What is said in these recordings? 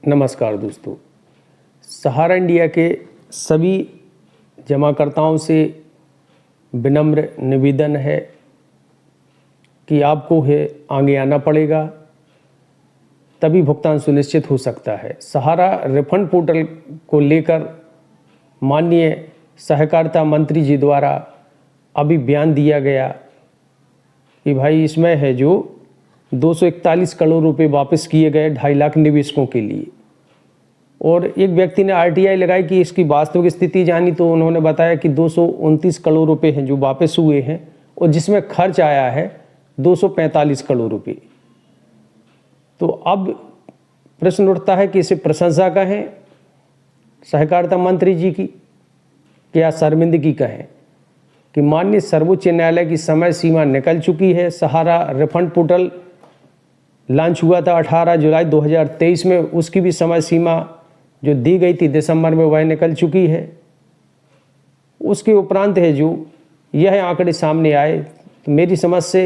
नमस्कार दोस्तों। सहारा इंडिया के सभी जमाकर्ताओं से विनम्र निवेदन है कि आपको आगे आना पड़ेगा, तभी भुगतान सुनिश्चित हो सकता है। सहारा रिफंड पोर्टल को लेकर माननीय सहकारिता मंत्री जी द्वारा अभी बयान दिया गया कि भाई इसमें है जो 241 करोड़ रुपए वापस किए गए 2.5 लाख निवेशकों के लिए। और एक व्यक्ति ने आरटीआई लगाई कि इसकी वास्तविक स्थिति जानी, तो उन्होंने बताया कि 229 करोड़ रुपए हैं जो वापस हुए हैं और जिसमें खर्च आया है 245 करोड़ रुपए। तो अब प्रश्न उठता है कि इसे प्रशंसा कहें सहकारिता मंत्री जी की, क्या शर्मिंदगी कहें कि माननीय सर्वोच्च न्यायालय की समय सीमा निकल चुकी है। सहारा रिफंड पोर्टल लॉन्च हुआ था 18 जुलाई 2023 में, उसकी भी समय सीमा जो दी गई थी दिसंबर में वह निकल चुकी है। उसके उपरांत है जो यह आंकड़े सामने आए, तो मेरी समझ से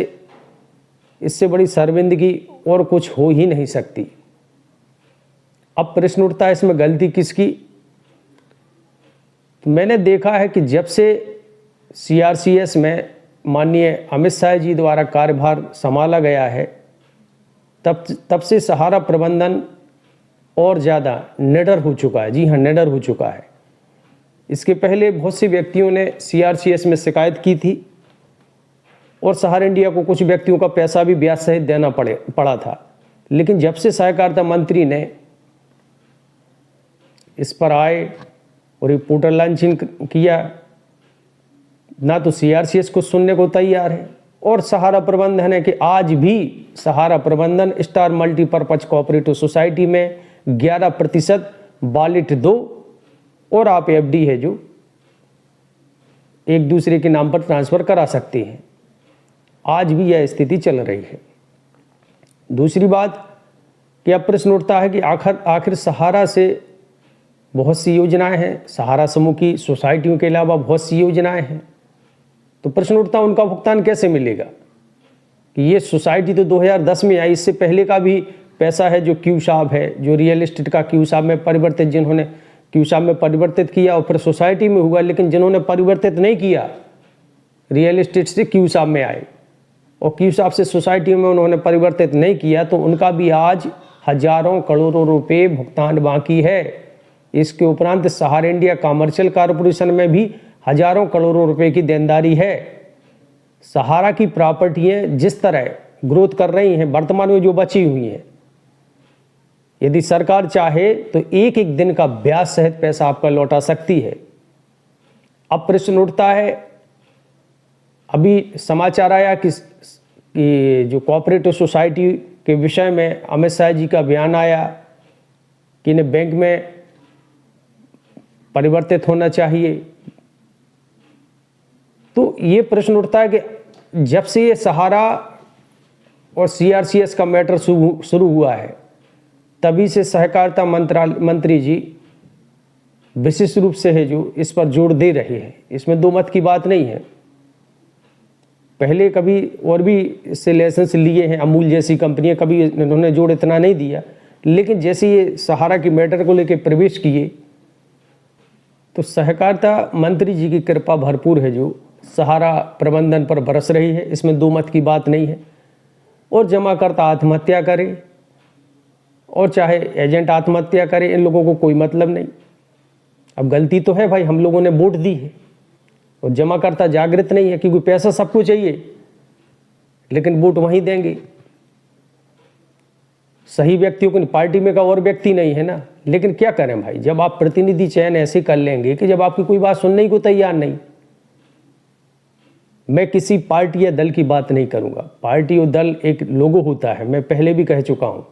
इससे बड़ी शर्मिंदगी और कुछ हो ही नहीं सकती। अब प्रश्न उठता है इसमें गलती किसकी। तो मैंने देखा है कि जब से सीआरसीएस में माननीय अमित शाह जी द्वारा कार्यभार संभाला गया है, तब से सहारा प्रबंधन और ज़्यादा निडर हो चुका है। जी हाँ, निडर हो चुका है। इसके पहले बहुत से व्यक्तियों ने सीआरसीएस में शिकायत की थी और सहारा इंडिया को कुछ व्यक्तियों का पैसा भी ब्याज सहित देना पड़ा था। लेकिन जब से सहकारिता मंत्री ने इस पर आए और ये पोर्टल लॉन्चिंग किया, ना तो सीआरसीएस को सुनने को तैयार है और सहारा प्रबंधन है कि आज भी सहारा प्रबंधन स्टार मल्टीपर्पज कोऑपरेटिव सोसाइटी में 11% वॉलेट दो और आप एफडी है जो एक दूसरे के नाम पर ट्रांसफर करा सकते हैं। आज भी यह स्थिति चल रही है। दूसरी बात कि अब प्रश्न उठता है कि आखिर सहारा से बहुत सी योजनाएं हैं, सहारा समूह की सोसाइटियों के अलावा बहुत सी योजनाएं हैं। तो प्रश्न उठता है उनका भुगतान कैसे मिलेगा कि ये सोसाइटी तो 2010 में आई, इससे पहले का भी पैसा है जो क्यूसाब है, जो रियल एस्टेट का क्यूसाब में परिवर्तित, जिन्होंने क्यूसाब में परिवर्तित किया और फिर सोसाइटी में हुआ, लेकिन जिन्होंने परिवर्तित नहीं किया रियल एस्टेट से क्यूसाब में आए और क्यूसाब से सोसाइटी में उन्होंने परिवर्तित नहीं किया, तो उनका भी आज हजारों करोड़ों रुपये भुगतान बाकी है। इसके उपरांत सहारा इंडिया कमर्शियल कॉरपोरेशन में भी हजारों करोड़ों रुपए की देनदारी है। सहारा की प्रॉपर्टियां जिस तरह ग्रोथ कर रही हैं, वर्तमान में जो बची हुई हैं, यदि सरकार चाहे तो एक एक दिन का ब्याज सहित पैसा आपका लौटा सकती है। अब प्रश्न उठता है, अभी समाचार आया कि जो कोऑपरेटिव सोसाइटी के विषय में अमित शाह जी का बयान आया कि इन्हें बैंक में परिवर्तित होना चाहिए। तो ये प्रश्न उठता है कि जब से ये सहारा और सीआरसीएस का मैटर शुरू हुआ है, तभी से सहकारिता मंत्री जी विशेष रूप से है जो इस पर जोर दे रहे हैं। इसमें दो मत की बात नहीं है। पहले कभी और भी इससे लाइसेंस लिए हैं, अमूल जैसी कंपनियां, कभी इन्होंने जोर इतना नहीं दिया। लेकिन जैसे ये सहारा की मैटर को लेकर प्रवेश किए, तो सहकारिता मंत्री जी की कृपा भरपूर है जो सहारा प्रबंधन पर बरस रही है। इसमें दो मत की बात नहीं है। और जमाकर्ता आत्महत्या करे और चाहे एजेंट आत्महत्या करे, इन लोगों को कोई मतलब नहीं। अब गलती तो है भाई, हम लोगों ने वोट दी है और जमाकर्ता जागृत नहीं है, क्योंकि पैसा सबको चाहिए, लेकिन वोट वहीं देंगे सही व्यक्तियों को। पार्टी में का और व्यक्ति नहीं है ना। लेकिन क्या करें भाई, जब आप प्रतिनिधि चयन ऐसे कर लेंगे कि जब आपकी कोई बात सुनने को तैयार नहीं। मैं किसी पार्टी या दल की बात नहीं करूंगा। पार्टी और दल एक लोगो होता है, मैं पहले भी कह चुका हूं।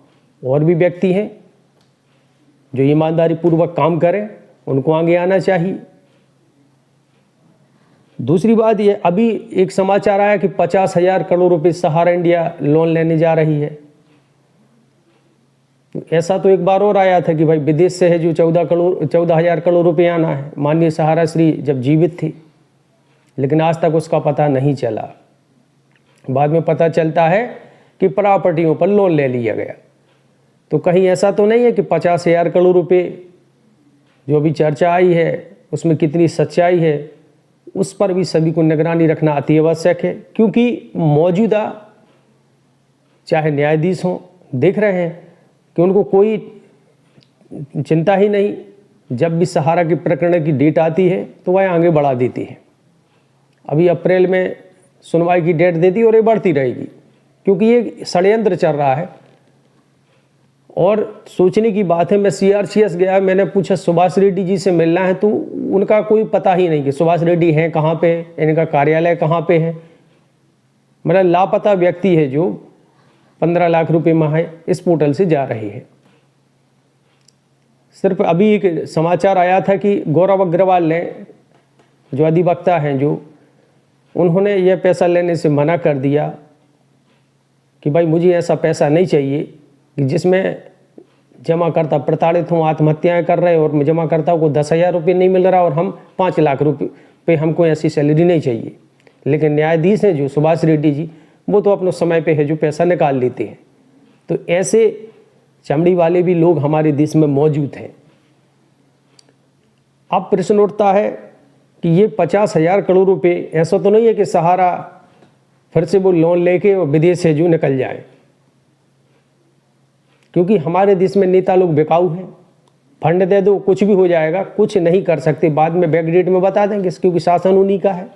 और भी व्यक्ति हैं जो ईमानदारी पूर्वक काम करें, उनको आगे आना चाहिए। दूसरी बात ये, अभी एक समाचार आया कि 50,000 करोड़ रुपए सहारा इंडिया लोन लेने जा रही है। ऐसा तो एक बार और आया था कि भाई विदेश से है जो 14,000 करोड़ रुपए आना है, माननीय सहारा श्री जब जीवित थी, लेकिन आज तक उसका पता नहीं चला। बाद में पता चलता है कि प्रॉपर्टियों पर लोन ले लिया गया। तो कहीं ऐसा तो नहीं है कि 50,000 करोड़ रुपए जो अभी चर्चा आई है उसमें कितनी सच्चाई है, उस पर भी सभी को निगरानी रखना अति आवश्यक है। क्योंकि मौजूदा चाहे न्यायाधीश हों, देख रहे हैं कि उनको कोई चिंता ही नहीं, जब भी सहारा के प्रकरण की डेट आती है तो वह आगे बढ़ा देती है। अभी अप्रैल में सुनवाई की डेट दे दी और ये बढ़ती रहेगी, क्योंकि ये षड्यंत्र चल रहा है। और सोचने की बात है, मैं CRCS गया, मैंने पूछा सुभाष रेड्डी जी से मिलना है, तो उनका कोई पता ही नहीं कि सुभाष रेड्डी हैं कहाँ पे, इनका कार्यालय कहाँ पे है। मतलब लापता व्यक्ति है जो 15 लाख रुपए माह इस पोर्टल से जा रही है। सिर्फ अभी एक समाचार आया था कि गौरव अग्रवाल ने, जो अधिवक्ता हैं, जो उन्होंने यह पैसा लेने से मना कर दिया कि भाई मुझे ऐसा पैसा नहीं चाहिए कि जिसमें जमाकर्ता प्रताड़ित हों, आत्महत्याएं कर रहे और जमाकर्ता को 10,000 रुपये नहीं मिल रहा और हम 5 लाख रुपये, हमको ऐसी सैलरी नहीं चाहिए। लेकिन न्यायाधीश हैं जो सुभाष रेड्डी जी, वो तो अपने समय पे है जो पैसा निकाल लेते हैं। तो ऐसे चमड़ी वाले भी लोग हमारे देश में मौजूद हैं। अब प्रश्न उठता है कि ये 50,000 करोड़ रुपए, ऐसा तो नहीं है कि सहारा फिर से वो लोन लेके और विदेश से जो निकल जाए, क्योंकि हमारे देश में नेता लोग बिकाऊ हैं। फंड दे दो कुछ भी हो जाएगा, कुछ नहीं कर सकते, बाद में बैकडेट में बता देंगे, क्योंकि शासन उन्हीं का है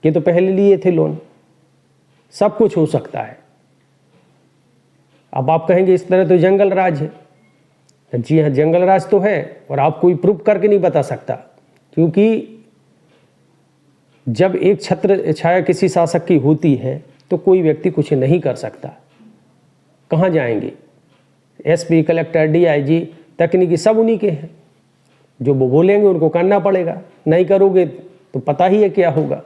कि तो पहले लिए थे लोन। सब कुछ हो सकता है। अब आप कहेंगे इस तरह तो जंगल राज है। जी हाँ, जंगल राज तो है, और आप कोई प्रूफ करके नहीं बता सकता, क्योंकि जब एक छत्र छाया किसी शासक की होती है तो कोई व्यक्ति कुछ नहीं कर सकता। कहाँ जाएंगे? SP, कलेक्टर, DIG, तकनीकी सब उन्हीं के हैं। जो वो बोलेंगे उनको करना पड़ेगा, नहीं करोगे तो पता ही है क्या होगा।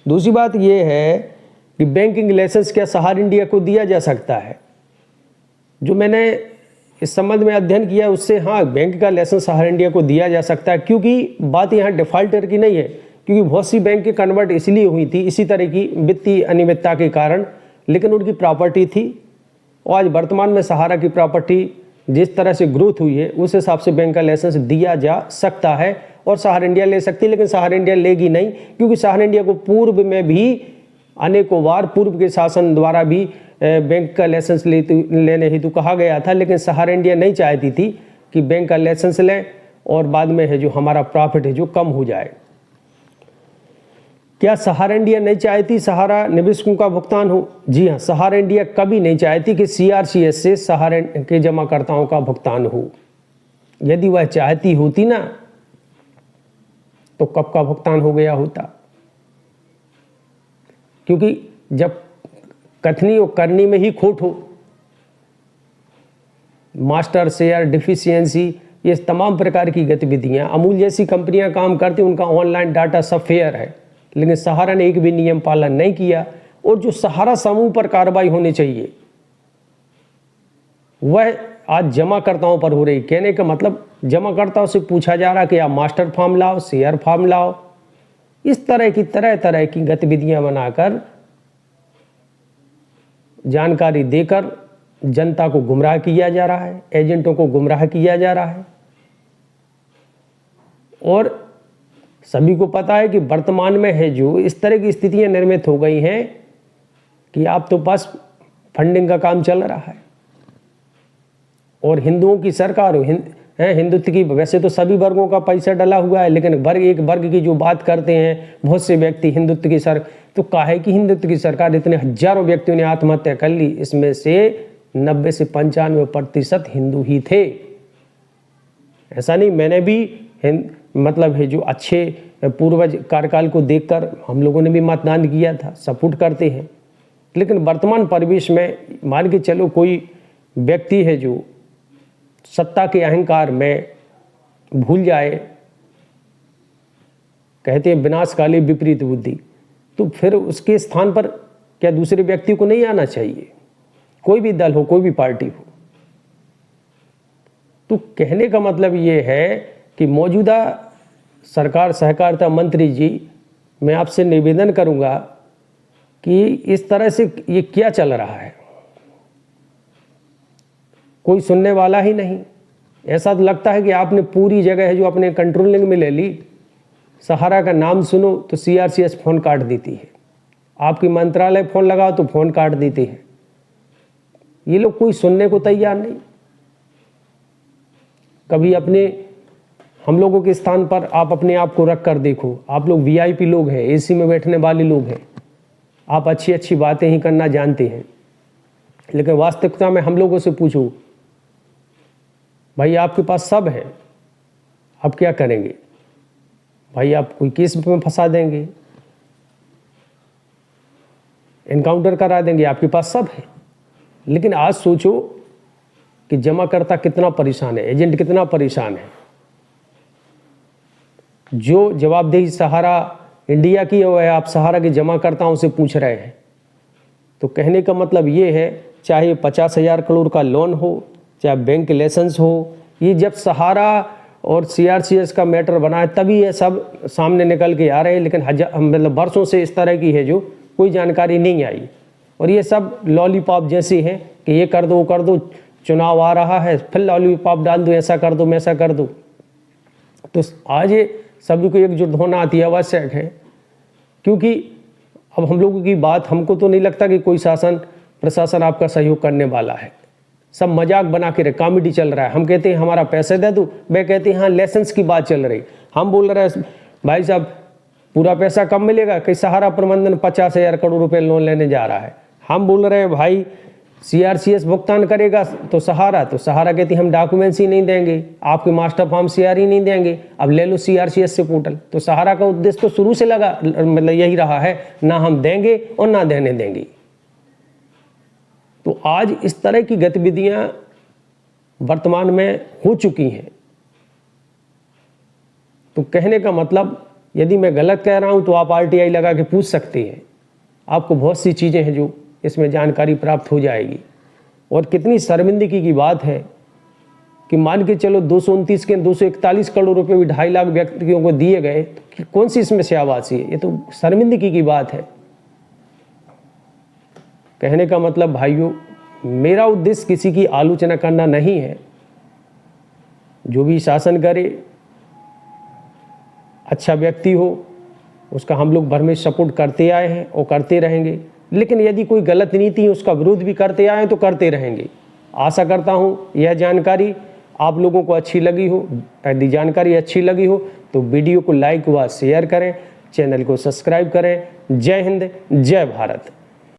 दूसरी बात यह है कि बैंकिंग लाइसेंस क्या सहारा इंडिया को दिया जा सकता है? जो मैंने इस संबंध में अध्ययन किया उससे, हाँ, बैंक का लाइसेंस सहारा इंडिया को दिया जा सकता है, क्योंकि बात यहाँ डिफॉल्टर की नहीं है, क्योंकि बहुत सी बैंक की कन्वर्ट इसलिए हुई थी इसी तरह की वित्तीय अनियमितता के कारण, लेकिन उनकी प्रॉपर्टी थी। और आज वर्तमान में सहारा की प्रॉपर्टी जिस तरह से ग्रोथ हुई है उस हिसाब से बैंक का लाइसेंस दिया जा सकता है और सहारा इंडिया ले सकती है। लेकिन सहारा इंडिया लेगी नहीं, क्योंकि सहारा इंडिया को पूर्व में भी अनेकों बार पूर्व के शासन द्वारा भी बैंक का लाइसेंस लेने हेतु कहा गया था, लेकिन सहारा इंडिया नहीं चाहती थी कि बैंक का लाइसेंस लें और बाद में है जो हमारा प्रॉफिट है जो कम हो जाए। क्या सहारा इंडिया नहीं चाहती सहारा निवेशकों का भुगतान हो? जी हाँ, सहारा इंडिया कभी नहीं चाहती कि CRCS से सहारा के जमाकर्ताओं का भुगतान हो। यदि वह चाहती होती ना तो कब का भुगतान हो गया होता, क्योंकि जब कथनी और करनी में ही खोट हो, मास्टर शेयर डिफिशियंसी, ये तमाम प्रकार की गतिविधियां अमूल जैसी कंपनियां काम करती, उनका ऑनलाइन डाटा सब फेयर है, लेकिन सहारा ने एक भी नियम पालन नहीं किया। और जो सहारा समूह पर कार्रवाई होनी चाहिए वह आज जमाकर्ताओं पर हो रही। कहने का मतलब जमाकर्ताओं से पूछा जा रहा कि आप मास्टर फॉर्म लाओ, शेयर फॉर्म लाओ, इस तरह की गतिविधियां बनाकर जानकारी देकर जनता को गुमराह किया जा रहा है, एजेंटों को गुमराह किया जा रहा है। और सभी को पता है कि वर्तमान में है जो इस तरह की स्थितियां निर्मित हो गई हैं कि आप तो बस फंडिंग का काम चल रहा है और हिंदुओं की सरकार हो, हिंदुत्व की, वैसे तो सभी वर्गों का पैसा डला हुआ है, लेकिन एक वर्ग की जो बात करते हैं बहुत से व्यक्ति हिंदुत्व की सर, तो काहे की हिंदुत्व की सरकार? इतने हजारों व्यक्तियों ने आत्महत्या कर ली, इसमें से 90 से 95% हिंदू ही थे। ऐसा नहीं, मैंने भी मतलब है जो अच्छे पूर्वज कार्यकाल को देखकर हम लोगों ने भी मतदान किया था, सपोर्ट करते हैं। लेकिन वर्तमान परिवेश में मान के चलो कोई व्यक्ति है जो सत्ता के अहंकार में भूल जाए, कहते हैं विनाशकाली विपरीत बुद्धि, तो फिर उसके स्थान पर क्या दूसरे व्यक्ति को नहीं आना चाहिए? कोई भी दल हो, कोई भी पार्टी हो। तो कहने का मतलब ये है कि मौजूदा सरकार सहकारिता मंत्री जी, मैं आपसे निवेदन करूंगा कि इस तरह से ये क्या चल रहा है? कोई सुनने वाला ही नहीं। ऐसा तो लगता है कि आपने पूरी जगह है जो अपने कंट्रोलिंग में ले ली। सहारा का नाम सुनो तो CRCS फ़ोन काट देती है, आपकी मंत्रालय फ़ोन लगाओ तो फ़ोन काट देती है। ये लोग कोई सुनने को तैयार नहीं। कभी अपने हम लोगों के स्थान पर आप अपने आप को रख कर देखो। आप लोग VIP लोग हैं, AC में बैठने वाले लोग हैं, आप अच्छी अच्छी बातें ही करना जानते हैं, लेकिन वास्तविकता में हम लोगों से पूछो, भाई आपके पास सब है, आप क्या करेंगे? भाई आप कोई केस में फंसा देंगे, एनकाउंटर करा देंगे, आपके पास सब है। लेकिन आज सोचो कि जमाकर्ता कितना परेशान है, एजेंट कितना परेशान है। जो जवाबदेही सहारा इंडिया की है, आप सहारा के जमाकर्ताओं से पूछ रहे हैं। तो कहने का मतलब ये है, चाहे 50,000 करोड़ का लोन हो, चाहे बैंक लाइसेंस हो, ये जब सहारा और CRCS का मैटर बना है तभी ये सब सामने निकल के आ रहे हैं। लेकिन मतलब वर्षों से इस तरह की है जो कोई जानकारी नहीं आई, और ये सब लॉलीपॉप जैसी है कि ये कर दो वो कर दो, चुनाव आ रहा है फिर लॉलीपॉप डाल दो, ऐसा कर दो वैसा कर दो। तो आज ये सभी को एकजुट होना अति आवश्यक है, क्योंकि अब हम लोगों की बात, हमको तो नहीं लगता कि कोई शासन प्रशासन आपका सहयोग करने वाला है। सब मजाक बना के कॉमेडी चल रहा है। हम कहते हैं हमारा पैसे दे दो, वे कहते हैं हाँ लाइसेंस की बात चल रही। हम बोल रहे हैं भाई साहब पूरा पैसा कब मिलेगा? कि सहारा प्रबंधन 50,000 करोड़ रुपए लोन लेने जा रहा है। हम बोल रहे हैं भाई CRCS भुगतान करेगा तो सहारा कहती हम डॉक्यूमेंट्स ही नहीं देंगे, आपके मास्टर फॉर्म CR ही नहीं देंगे, अब ले लो CRCS से पोर्टल। तो सहारा का उद्देश्य तो शुरू से लगा मतलब यही रहा है, ना हम देंगे और ना देने देंगे। तो आज इस तरह की गतिविधियां वर्तमान में हो चुकी हैं। तो कहने का मतलब, यदि मैं गलत कह रहा हूं तो आप RTI लगा के पूछ सकते हैं, आपको बहुत सी चीज़ें हैं जो इसमें जानकारी प्राप्त हो जाएगी। और कितनी शर्मिंदगी की बात है कि मान के चलो 229 के 241 करोड़ रुपए भी 2.5 लाख व्यक्तियों को दिए गए, तो कौन सी इसमें स्याबासी है? ये तो शर्मिंदगी की बात है। कहने का मतलब भाइयों, मेरा उद्देश्य किसी की आलोचना करना नहीं है। जो भी शासन करे, अच्छा व्यक्ति हो, उसका हम लोग भर में सपोर्ट करते आए हैं और करते रहेंगे। लेकिन यदि कोई गलत नीति है उसका विरोध भी करते आए हैं तो करते रहेंगे। आशा करता हूँ यह जानकारी आप लोगों को अच्छी लगी हो। यदि जानकारी अच्छी लगी हो तो वीडियो को लाइक व शेयर करें, चैनल को सब्सक्राइब करें। जय हिंद, जय भारत।